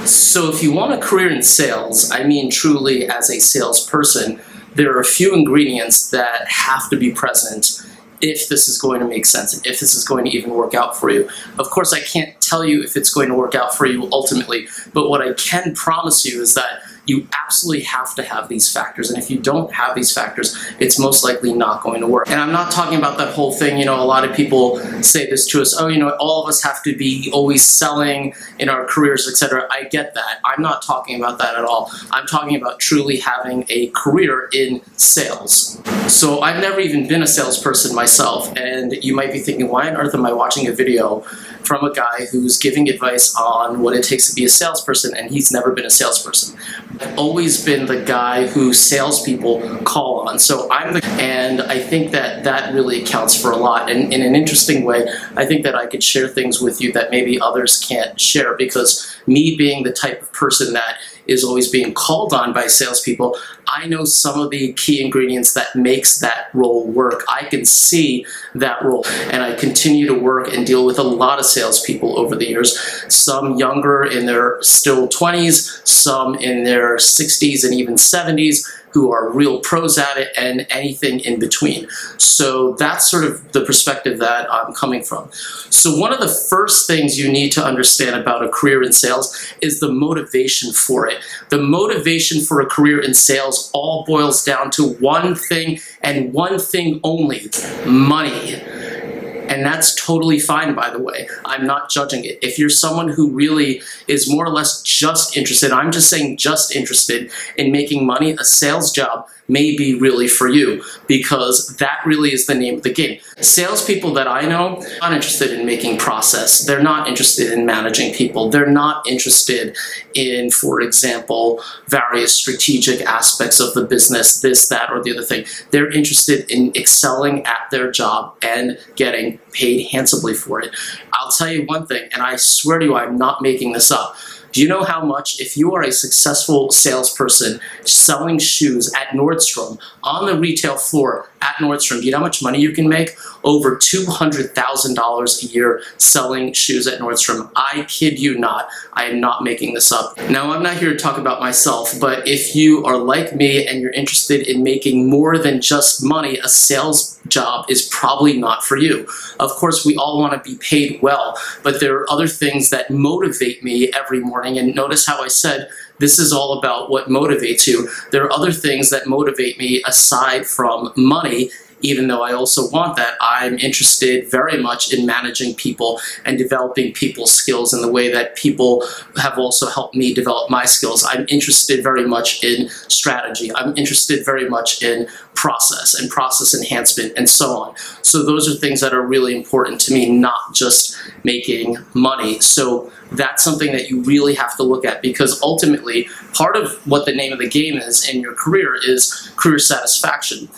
So if you want a career in sales, I mean truly as a salesperson, there are a few ingredients that have to be present if this is going to make sense, and if this is going to even work out for you. Of course, I can't tell you if it's going to work out for you ultimately, but what I can promise you is that you absolutely have to have these factors, and if you don't have these factors, it's most likely not going to work. And I'm not talking about that whole thing, a lot of people say this to us, all of us have to be always selling in our careers, etc. I get that. I'm not talking about that at all. I'm talking about truly having a career in sales. So I've never even been a salesperson myself, and you might be thinking, why on earth am I watching a video from a guy who's giving advice on what it takes to be a salesperson, and he's never been a salesperson. I've always been the guy who salespeople call on. And I think that that really accounts for a lot. And in an interesting way, I think that I could share things with you that maybe others can't share, because me being the type of person that is always being called on by salespeople, I know some of the key ingredients that makes that role work. I can see that role, and I continue to work and deal with a lot of salespeople over the years, some younger in their still 20s, some in their 60s and even 70s, who are real pros at it, and anything in between. So that's sort of the perspective that I'm coming from. So one of the first things you need to understand about a career in sales is the motivation for it. The motivation for a career in sales all boils down to one thing and one thing only: money. And that's totally fine, by the way. I'm not judging it. If you're someone who really is more or less just interested, I'm just saying just interested in making money, a sales job may be really for you, because that really is the name of the game. Salespeople that I know are not interested in making process. They're not interested in managing people. They're not interested in, for example, various strategic aspects of the business, this, that, or the other thing. They're interested in excelling at their job and getting paid handsomely for it. I'll tell you one thing, and I swear to you, I'm not making this up. Do you know how much, if you are a successful salesperson selling shoes at Nordstrom, on the retail floor at Nordstrom, do you know how much money you can make? Over $200,000 a year selling shoes at Nordstrom. I kid you not. I am not making this up. Now, I'm not here to talk about myself, but if you are like me and you're interested in making more than just money, a sales job is probably not for you. Of course, we all want to be paid well, but there are other things that motivate me every morning. And notice how I said this is all about what motivates you. There are other things that motivate me aside from money. Even though I also want that, I'm interested very much in managing people and developing people's skills in the way that people have also helped me develop my skills. I'm interested very much in strategy. I'm interested very much in process and process enhancement and so on. So those are things that are really important to me, not just making money. So that's something that you really have to look at, because ultimately part of what the name of the game is in your career is career satisfaction.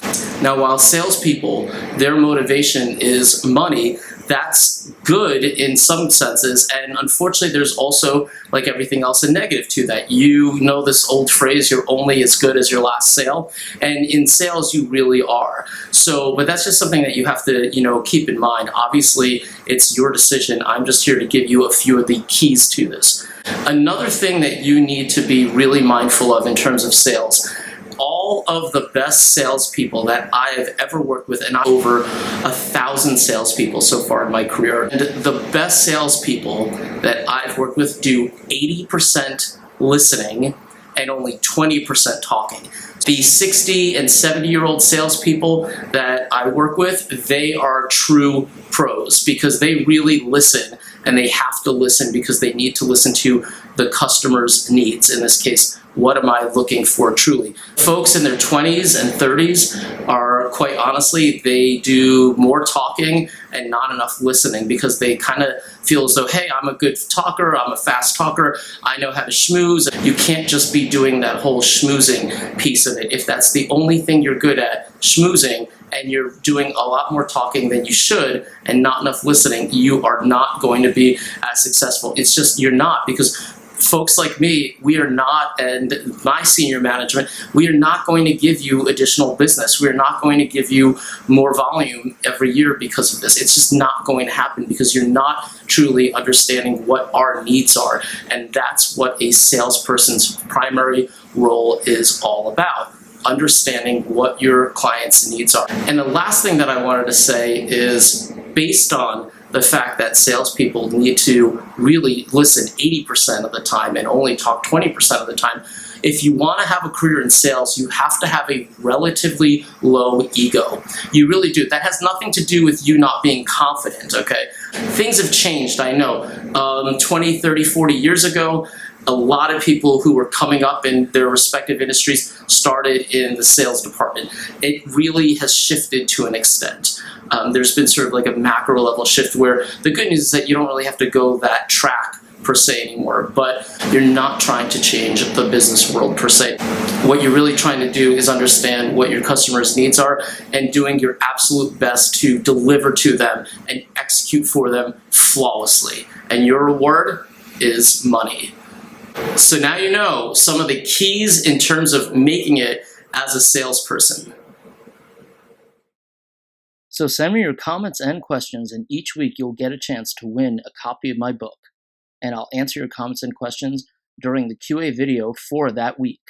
Now, while salespeople, their motivation is money, that's good in some senses, and unfortunately there's also, like everything else, a negative to that. You know this old phrase, you're only as good as your last sale, and in sales you really are. So, but that's just something that you have to, keep in mind. Obviously, it's your decision. I'm just here to give you a few of the keys to this. Another thing that you need to be really mindful of in terms of sales: all of the best salespeople that I have ever worked with, and over 1,000 salespeople so far in my career, and the best salespeople that I've worked with do 80% listening and only 20% talking. The 60 and 70-year-old salespeople that I work with, they are true pros, because they really listen, and they have to listen because they need to listen to the customer's needs. In this case, what am I looking for truly? Folks in their 20s and 30s are, quite honestly, they do more talking and not enough listening, because they kind of feel as though, hey, I'm a good talker, I'm a fast talker, I know how to schmooze. You can't just be doing that whole schmoozing piece of it. If that's the only thing you're good at, schmoozing, and you're doing a lot more talking than you should and not enough listening, you are not going to be as successful. It's just, you're not, because folks like me, we are not, and my senior management, we are not going to give you additional business. We are not going to give you more volume every year because of this. It's just not going to happen because you're not truly understanding what our needs are. And that's what a salesperson's primary role is all about. Understanding what your clients' needs are. And the last thing that I wanted to say is, based on the fact that salespeople need to really listen 80% of the time and only talk 20% of the time, if you want to have a career in sales, you have to have a relatively low ego. You really do. That has nothing to do with you not being confident, okay? Things have changed, I know. 20, 30, 40 years ago, a lot of people who were coming up in their respective industries started in the sales department. It really has shifted to an extent. There's been sort of like a macro level shift where the good news is that you don't really have to go that track per se anymore, but you're not trying to change the business world per se. What you're really trying to do is understand what your customers' needs are and doing your absolute best to deliver to them and execute for them flawlessly. And your reward is money. So now you know some of the keys in terms of making it as a salesperson. So send me your comments and questions, and each week you'll get a chance to win a copy of my book. And I'll answer your comments and questions during the QA video for that week.